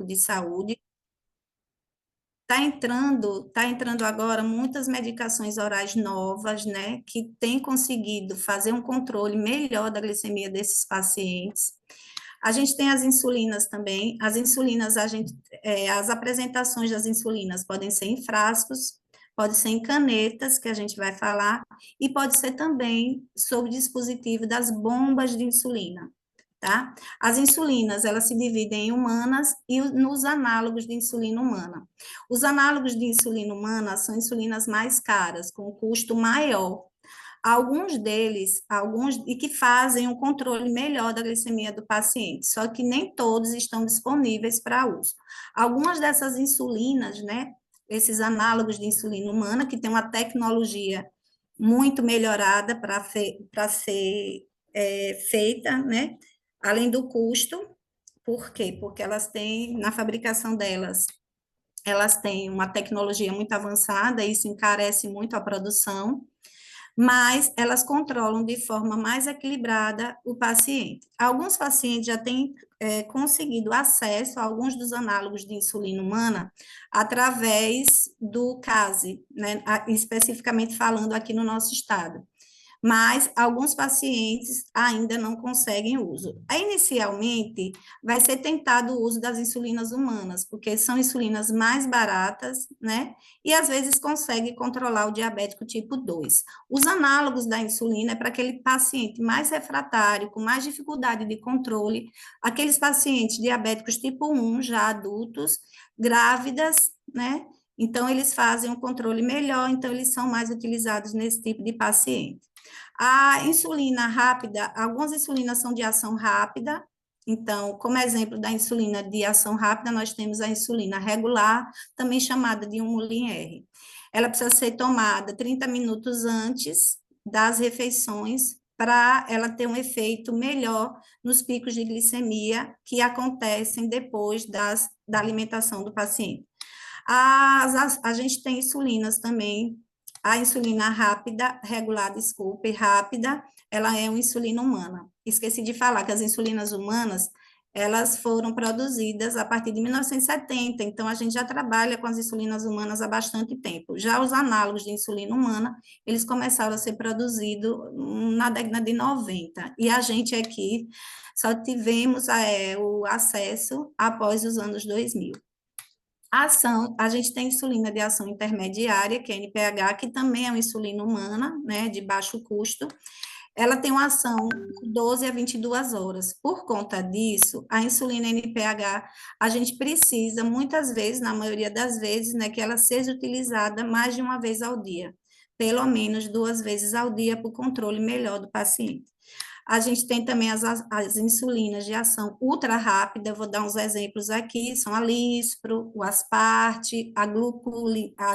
de saúde. Tá entrando agora muitas medicações orais novas, né, que têm conseguido fazer um controle melhor da glicemia desses pacientes. A gente tem as insulinas também. As insulinas, as apresentações das insulinas podem ser em frascos, pode ser em canetas, que a gente vai falar, e pode ser também sob o dispositivo das bombas de insulina, tá? As insulinas, elas se dividem em humanas e nos análogos de insulina humana. Os análogos de insulina humana são insulinas mais caras, com custo maior. Alguns deles, alguns e que fazem um controle melhor da glicemia do paciente, só que nem todos estão disponíveis para uso. Algumas dessas insulinas, né, esses análogos de insulina humana, que tem uma tecnologia muito melhorada para ser feita, né, além do custo. Por quê? Porque elas têm, na fabricação delas, elas têm uma tecnologia muito avançada, e isso encarece muito a produção, mas elas controlam de forma mais equilibrada o paciente. Alguns pacientes já têm conseguido acesso a alguns dos análogos de insulina humana através do CASE, né, especificamente falando aqui no nosso estado, mas alguns pacientes ainda não conseguem uso. Inicialmente, vai ser tentado o uso das insulinas humanas, porque são insulinas mais baratas, né? E às vezes consegue controlar o diabético tipo 2. Os análogos da insulina é para aquele paciente mais refratário, com mais dificuldade de controle, aqueles pacientes diabéticos tipo 1, já adultos, grávidas, né? Então, eles fazem um controle melhor, então, eles são mais utilizados nesse tipo de paciente. A insulina rápida, algumas insulinas são de ação rápida. Então, como exemplo da insulina de ação rápida, nós temos a insulina regular, também chamada de Humulin R. Ela precisa ser tomada 30 minutos antes das refeições para ela ter um efeito melhor nos picos de glicemia que acontecem depois da alimentação do paciente. A gente tem insulinas também. A insulina rápida, regular, desculpe, rápida, ela é uma insulina humana. Esqueci de falar que as insulinas humanas, elas foram produzidas a partir de 1970, então a gente já trabalha com as insulinas humanas há bastante tempo. Já os análogos de insulina humana, eles começaram a ser produzidos na década de 90, e a gente aqui só tivemos o acesso após os anos 2000. A gente tem insulina de ação intermediária, que é a NPH, que também é uma insulina humana, né, de baixo custo. Ela tem uma ação de 12 a 22 horas. Por conta disso, a insulina NPH, a gente precisa, muitas vezes, na maioria das vezes, né, que ela seja utilizada mais de uma vez ao dia, pelo menos 2 vezes ao dia, para o controle melhor do paciente. A gente tem também as insulinas de ação ultra rápida, vou dar uns exemplos aqui, são a Lispro, o Asparte, a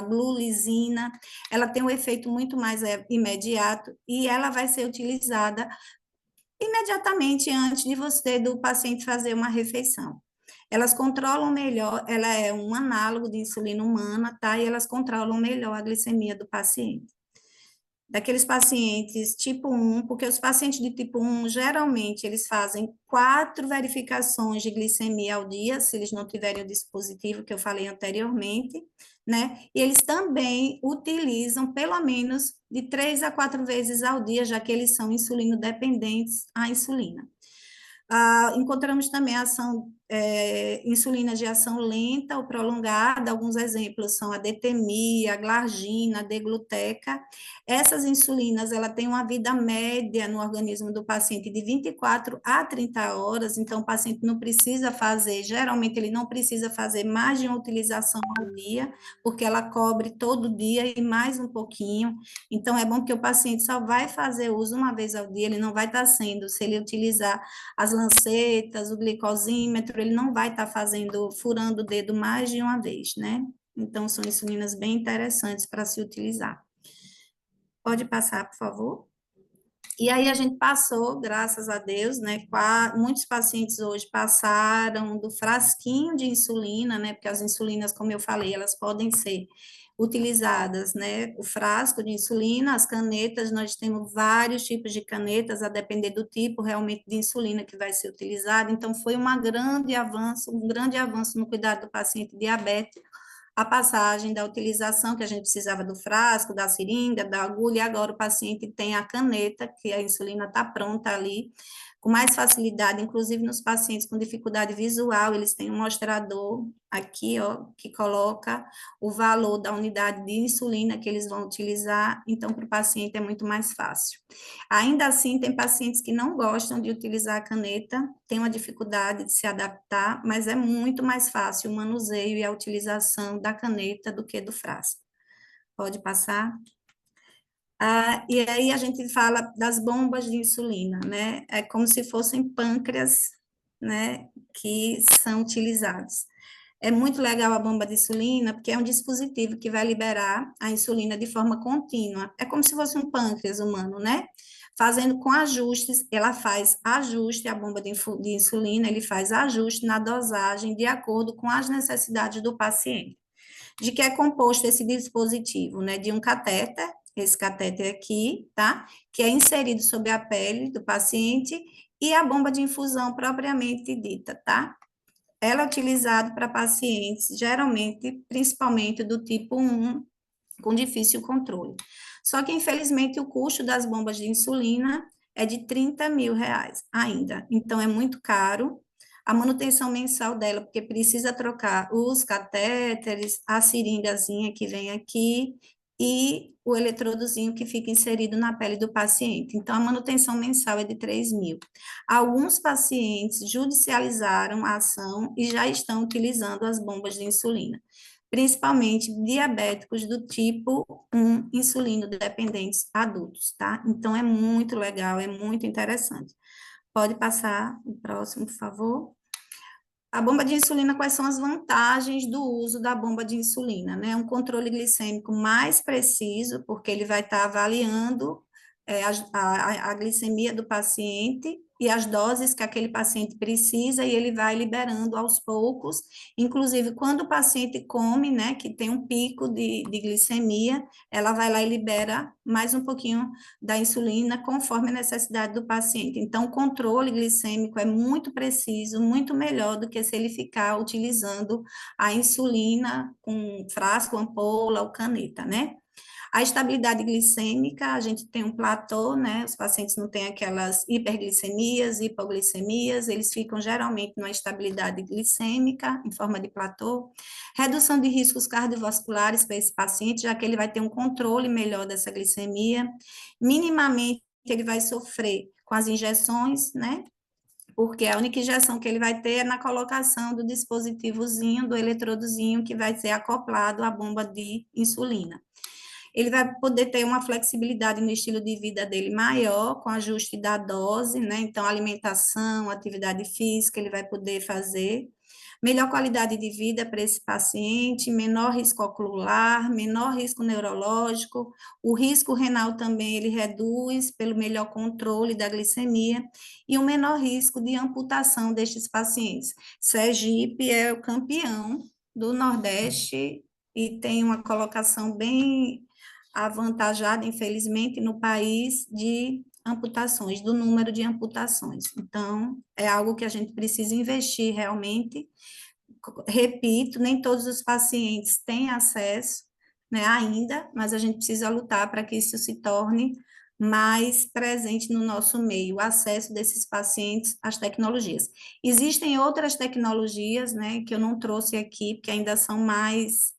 glulizina, ela tem um efeito muito mais imediato e ela vai ser utilizada imediatamente antes de do paciente fazer uma refeição. Elas controlam melhor, ela é um análogo de insulina humana, tá? E elas controlam melhor a glicemia do paciente, daqueles pacientes tipo 1, porque os pacientes de tipo 1, geralmente, eles fazem 4 verificações de glicemia ao dia, se eles não tiverem o dispositivo que eu falei anteriormente, né? E eles também utilizam pelo menos de 3 a 4 vezes ao dia, já que eles são insulino-dependentes à insulina. Encontramos também a ação, insulina de ação lenta ou prolongada, alguns exemplos são a detemia, a glargina, a degluteca. Essas insulinas, ela tem uma vida média no organismo do paciente de 24 a 30 horas, então o paciente não precisa fazer, geralmente ele não precisa fazer mais de uma utilização ao dia, porque ela cobre todo dia e mais um pouquinho, então é bom que o paciente só vai fazer uso uma vez ao dia, ele não vai estar sendo, se ele utilizar as lancetas, o glicosímetro, ele não vai estar fazendo, furando o dedo mais de uma vez, né? Então, são insulinas bem interessantes para se utilizar. Pode passar, por favor? E aí a gente passou, graças a Deus, né? Muitos pacientes hoje passaram do frasquinho de insulina, né? Porque as insulinas, como eu falei, elas podem ser utilizadas, né? O frasco de insulina, as canetas, nós temos vários tipos de canetas, a depender do tipo realmente de insulina que vai ser utilizado. Então, foi um grande avanço no cuidado do paciente diabético, a passagem da utilização, que a gente precisava do frasco, da seringa, da agulha, e agora o paciente tem a caneta, que a insulina está pronta ali, com mais facilidade, inclusive nos pacientes com dificuldade visual, eles têm um mostrador aqui, ó, que coloca o valor da unidade de insulina que eles vão utilizar, então para o paciente é muito mais fácil. Ainda assim, tem pacientes que não gostam de utilizar a caneta, têm uma dificuldade de se adaptar, mas é muito mais fácil o manuseio e a utilização da caneta do que do frasco. Pode passar? E aí a gente fala das bombas de insulina, né? É como se fossem pâncreas, né, que são utilizados. É muito legal a bomba de insulina, porque é um dispositivo que vai liberar a insulina de forma contínua. É como se fosse um pâncreas humano, né? Fazendo com ajustes, ela faz ajuste, a bomba de insulina, ele faz ajuste na dosagem de acordo com as necessidades do paciente. De que é composto esse dispositivo, né? De um catéter, esse catéter aqui, tá? Que é inserido sobre a pele do paciente, e a bomba de infusão propriamente dita, tá? Ela é utilizada para pacientes, geralmente, principalmente do tipo 1, com difícil controle. Só que, infelizmente, o custo das bombas de insulina é de R$ 30.000 ainda. Então, é muito caro. A manutenção mensal dela, porque precisa trocar os catéteres, a seringazinha que vem aqui e o eletrodozinho que fica inserido na pele do paciente. Então, a manutenção mensal é de 3.000. Alguns pacientes judicializaram a ação e já estão utilizando as bombas de insulina, principalmente diabéticos do tipo 1, insulino dependentes adultos, tá? Então, é muito legal, é muito interessante. Pode passar o próximo, por favor. A bomba de insulina, quais são as vantagens do uso da bomba de insulina, né? Um controle glicêmico mais preciso, porque ele vai estar avaliando a glicemia do paciente e as doses que aquele paciente precisa, e ele vai liberando aos poucos, inclusive quando o paciente come, né, que tem um pico de glicemia, ela vai lá e libera mais um pouquinho da insulina conforme a necessidade do paciente. Então, o controle glicêmico é muito preciso, muito melhor do que se ele ficar utilizando a insulina com frasco, ampola ou caneta, né? A estabilidade glicêmica, a gente tem um platô, né? Os pacientes não têm aquelas hiperglicemias, hipoglicemias, eles ficam geralmente numa estabilidade glicêmica, em forma de platô. Redução de riscos cardiovasculares para esse paciente, já que ele vai ter um controle melhor dessa glicemia. Minimamente, ele vai sofrer com as injeções, né? Porque a única injeção que ele vai ter é na colocação do dispositivozinho, do eletrodozinho, que vai ser acoplado à bomba de insulina. Ele vai poder ter uma flexibilidade no estilo de vida dele maior, com ajuste da dose, né? Então, alimentação, atividade física, ele vai poder fazer. Melhor qualidade de vida para esse paciente, menor risco ocular, menor risco neurológico, o risco renal também ele reduz pelo melhor controle da glicemia e o menor risco de amputação destes pacientes. Sergipe é o campeão do Nordeste e tem uma colocação bem avantajada, infelizmente, no país de amputações, do número de amputações. Então, é algo que a gente precisa investir realmente. Repito, nem todos os pacientes têm acesso, né, ainda, mas a gente precisa lutar para que isso se torne mais presente no nosso meio, o acesso desses pacientes às tecnologias. Existem outras tecnologias, né, que eu não trouxe aqui, porque ainda são mais,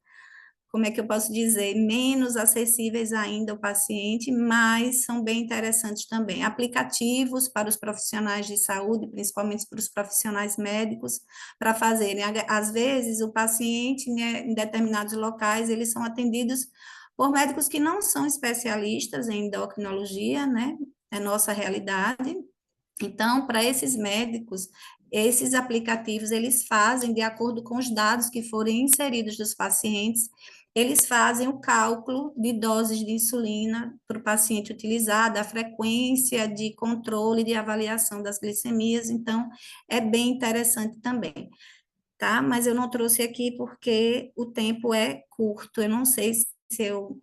como é que eu posso dizer, menos acessíveis ainda ao paciente, mas são bem interessantes também. Aplicativos para os profissionais de saúde, principalmente para os profissionais médicos, para fazerem. Às vezes, o paciente, né, em determinados locais, eles são atendidos por médicos que não são especialistas em endocrinologia, né? É nossa realidade. Então, para esses médicos, esses aplicativos, eles fazem de acordo com os dados que forem inseridos dos pacientes, eles fazem o cálculo de doses de insulina para o paciente utilizar, a frequência de controle de avaliação das glicemias, então é bem interessante também, tá? Mas eu não trouxe aqui porque o tempo é curto, eu não sei se eu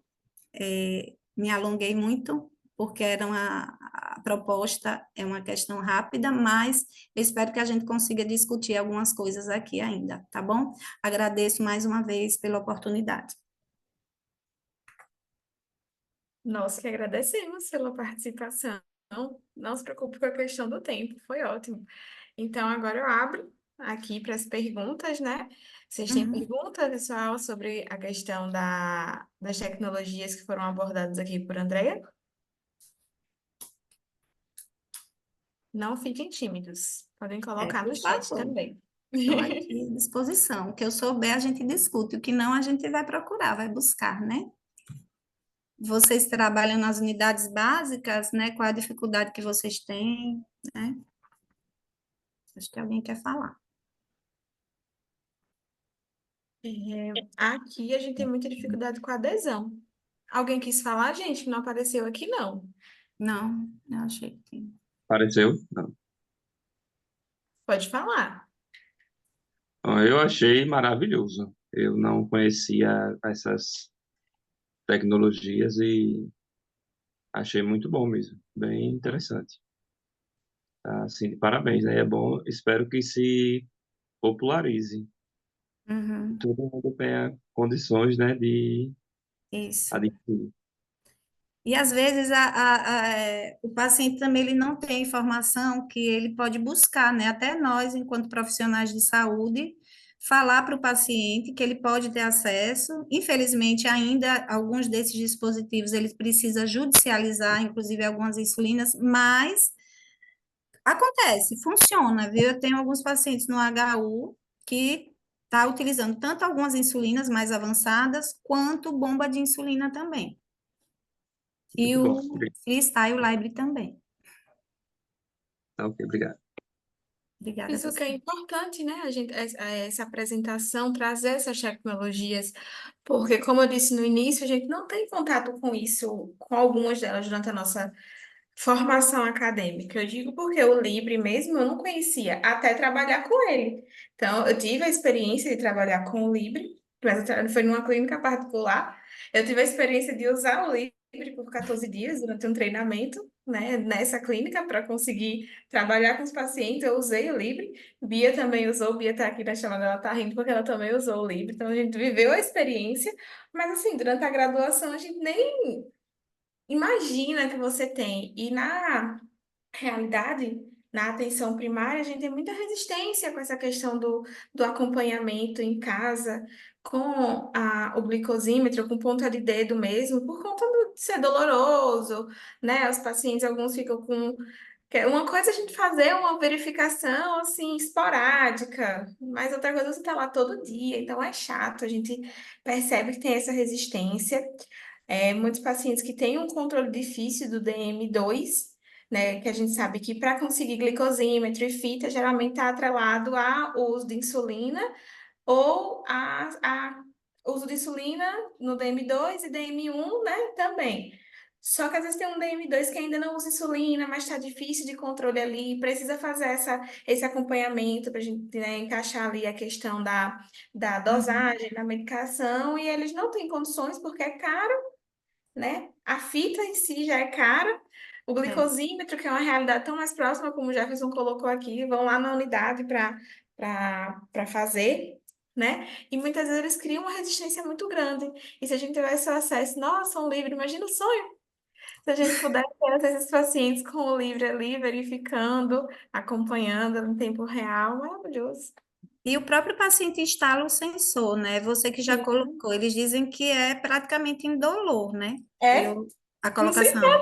me alonguei muito, porque a proposta é uma questão rápida, mas eu espero que a gente consiga discutir algumas coisas aqui ainda, tá bom? Agradeço mais uma vez pela oportunidade. Nós que agradecemos pela participação. Não se preocupe com a questão do tempo, foi ótimo. Então, agora eu abro aqui para as perguntas, né? Vocês têm Uhum. pergunta, pessoal, sobre a questão das tecnologias que foram abordadas aqui por Andrea? Não fiquem tímidos. Podem colocar no Por chat favor, também. estou aqui à disposição. O que eu souber, a gente discute, o que não, a gente vai procurar, vai buscar, né? Vocês trabalham nas unidades básicas, né? Qual a dificuldade que vocês têm, né? Acho que alguém quer falar. Aqui a gente tem muita dificuldade com a adesão. Alguém quis falar, gente, que não apareceu aqui, não. Não, eu achei que... Pareceu? Não. Pode falar. Ó, eu achei maravilhoso. Eu não conhecia essas tecnologias e achei muito bom mesmo. Bem interessante. Assim, parabéns, né? É bom, espero que se popularize. Uhum, Todo mundo tenha condições, né, de isso. adquirir. E às vezes o paciente também ele não tem informação que ele pode buscar, né? Até nós, enquanto profissionais de saúde, falar para o paciente que ele pode ter acesso. Infelizmente, ainda alguns desses dispositivos ele precisa judicializar, inclusive algumas insulinas, mas acontece, funciona, viu? Eu tenho alguns pacientes no HU que tá utilizando tanto algumas insulinas mais avançadas quanto bomba de insulina também. E Muito bom. o Freestyle Libre também. Tá, ok, obrigado. Obrigada a Isso que é você. importante, né? A gente, essa apresentação, trazer essas tecnologias, porque, como eu disse no início, a gente não tem contato com isso, com algumas delas durante a nossa formação acadêmica. Eu digo porque o Libre mesmo eu não conhecia, até trabalhar com ele. Então, eu tive a experiência de trabalhar com o Libre, mas foi numa clínica particular. Eu tive a experiência de usar o Libre por 14 dias durante um treinamento, né, nessa clínica para conseguir trabalhar com os pacientes. Eu usei o Libre. Bia também usou, Bia está aqui na chamada, ela está rindo porque ela também usou o Libre. Então, a gente viveu a experiência, mas assim, durante a graduação a gente nem imagina que você tem. E na realidade, na atenção primária, a gente tem muita resistência com essa questão do acompanhamento em casa, com o glicosímetro, com ponta de dedo mesmo, por conta de ser doloroso, né? Os pacientes, alguns ficam com. Uma coisa é a gente fazer uma verificação assim esporádica, mas outra coisa é você estar lá todo dia, então é chato, a gente percebe que tem essa resistência. Muitos pacientes que têm um controle difícil do DM2, né, que a gente sabe que para conseguir glicosímetro e fita, geralmente está atrelado ao uso de insulina ou a uso de insulina no DM2 e DM1, né, também. Só que às vezes tem um DM2 que ainda não usa insulina, mas está difícil de controle ali, precisa fazer esse acompanhamento para a gente, né, encaixar ali a questão da Uhum. dosagem, da medicação, e eles não têm condições porque é caro, né? A fita em si já é cara. O É. glicosímetro, que é uma realidade tão mais próxima, como o Jefferson colocou aqui, vão lá na unidade para fazer, né? E muitas vezes eles criam uma resistência muito grande. E se a gente tivesse o acesso, nossa, um livre, imagina o sonho. Se a gente pudesse ter acesso a esses pacientes com o livre ali, verificando, acompanhando em tempo real, maravilhoso. E o próprio paciente instala o sensor, né? Você que já Sim. colocou, eles dizem que é praticamente indolor, né? É, Eu, a não sei, colocação.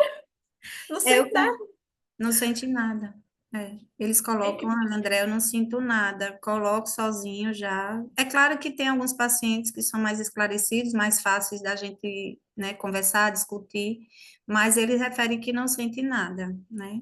não É, sei nada. não sente nada. É. Eles colocam, ah, André, eu não sinto nada, coloco sozinho já. É claro que tem alguns pacientes que são mais esclarecidos, mais fáceis da gente, né, conversar, discutir, mas eles referem que não sentem nada, né?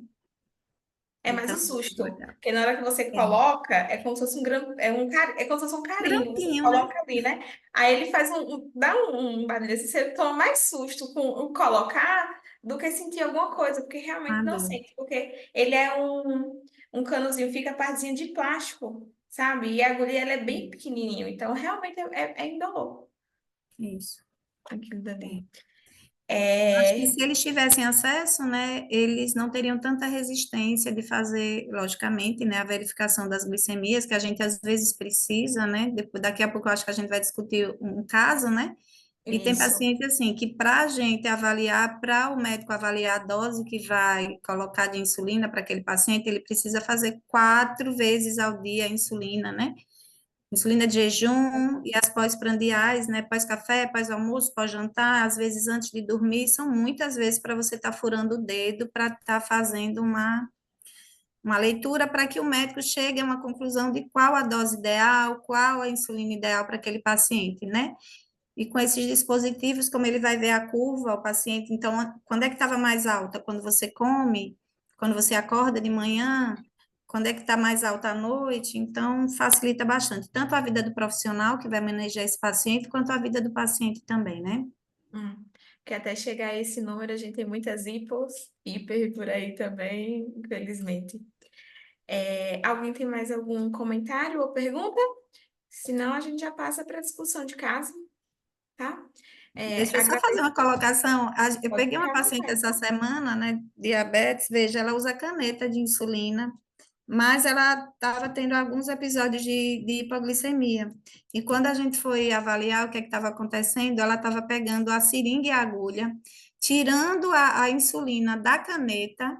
É mais o Então, susto. legal. Porque na hora que você É. coloca, é como se fosse um é como se fosse um carinho. Você Grampinho, né? coloca ali, né? Aí ele faz dá um barulho assim, você toma mais susto com o colocar do que sentir alguma coisa, porque realmente A não dor. sente, porque ele é um canozinho, fica a partezinha de plástico, sabe? E a agulha ela é bem pequenininho, então realmente é indolor Isso. aquilo dali. É. Acho que É, se eles tivessem acesso, né, eles não teriam tanta resistência de fazer, logicamente, né, a verificação das glicemias, que a gente às vezes precisa, né, daqui a pouco eu acho que a gente vai discutir um caso, né, e tem isso. paciente assim, que para a gente avaliar, para o médico avaliar a dose que vai colocar de insulina para aquele paciente, ele precisa fazer 4 vezes ao dia a insulina, né, insulina de jejum e as pós-prandiais, né? Pós-café, pós-almoço, pós-jantar, às vezes antes de dormir, são muitas vezes para você estar furando o dedo para estar fazendo uma leitura para que o médico chegue a uma conclusão de qual a dose ideal, qual a insulina ideal para aquele paciente, né? E com esses dispositivos, como ele vai ver a curva, o paciente, então, quando é que estava mais alta? Quando você come? Quando você acorda de manhã? Quando é que está mais alta à noite? Então, facilita bastante, tanto a vida do profissional que vai manejar esse paciente, quanto a vida do paciente também, né? Hum. Que até chegar a esse número, a gente tem muitas hiper por aí também, infelizmente. Alguém tem mais algum comentário ou pergunta? Senão, a gente já passa para a discussão de caso, tá? Deixa eu só fazer Agradeço. uma colocação. Eu Pode peguei uma ficar à paciente vontade. essa semana, né, diabetes, veja, ela usa caneta de insulina, mas ela estava tendo alguns episódios de hipoglicemia. E quando a gente foi avaliar o que estava acontecendo, ela estava pegando a seringa e a agulha, tirando a insulina da caneta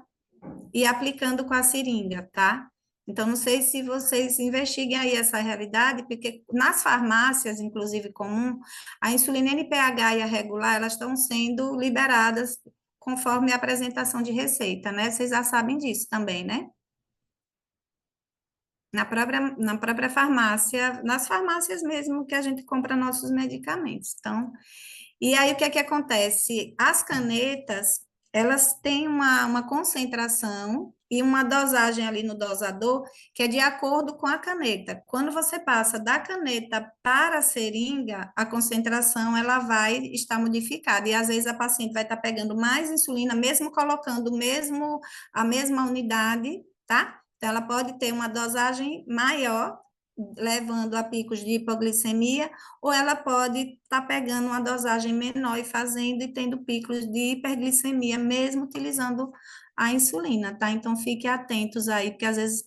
e aplicando com a seringa, tá? Então, não sei se vocês investiguem aí essa realidade, porque nas farmácias, inclusive comum, a insulina NPH e a regular, elas estão sendo liberadas conforme a apresentação de receita, né? Vocês já sabem disso também, né? Na própria farmácia, nas farmácias mesmo que a gente compra nossos medicamentos. Então, e aí o que é que acontece? As canetas, elas têm uma concentração e uma dosagem ali no dosador que é de acordo com a caneta. Quando você passa da caneta para a seringa, a concentração ela vai estar modificada e às vezes a paciente vai estar pegando mais insulina, mesmo colocando a mesma unidade, tá? Então, ela pode ter uma dosagem maior, levando a picos de hipoglicemia, ou ela pode estar pegando uma dosagem menor e fazendo e tendo picos de hiperglicemia, mesmo utilizando a insulina, tá? Então, fiquem atentos aí, porque às vezes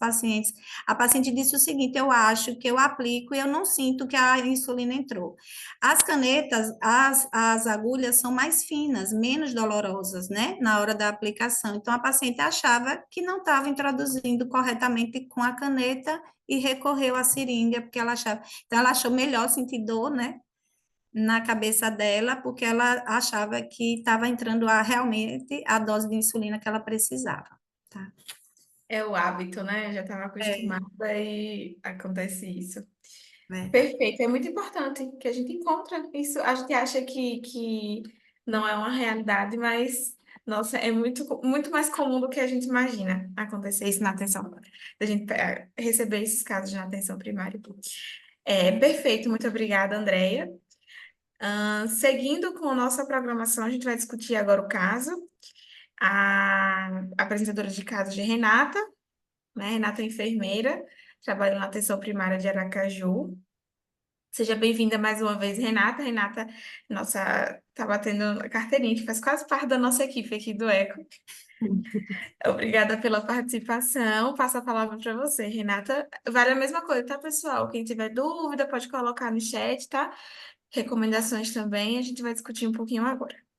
a paciente disse o seguinte, eu acho que eu aplico e eu não sinto que a insulina entrou. As canetas, as agulhas são mais finas, menos dolorosas, né, na hora da aplicação. Então, a paciente achava que não estava introduzindo corretamente com a caneta e recorreu à seringa, porque ela achava. Então, ela achou melhor sentir dor, né, na cabeça dela, porque ela achava que estava entrando realmente a dose de insulina que ela precisava, tá? É o hábito, né? Já estava É, acostumada e acontece isso. é. Perfeito, é muito importante que a gente encontra isso. A gente acha que não é uma realidade, mas, nossa, é muito mais comum do que a gente imagina acontecer isso na atenção, da gente receber esses casos na atenção primária. Perfeito, muito obrigada, Andréia. Seguindo com a nossa programação, a gente vai discutir agora o caso. A apresentadora de casos de Renata, né? Renata é enfermeira, trabalha na atenção primária de Aracaju. Seja bem-vinda mais uma vez, Renata. Renata, nossa, tá batendo a carteirinha, que faz quase parte da nossa equipe aqui do ECO. Obrigada pela participação. Passo a palavra para você, Renata. Vale a mesma coisa, tá, pessoal? Quem tiver dúvida, pode colocar no chat, tá? Recomendações também, a gente vai discutir um pouquinho agora.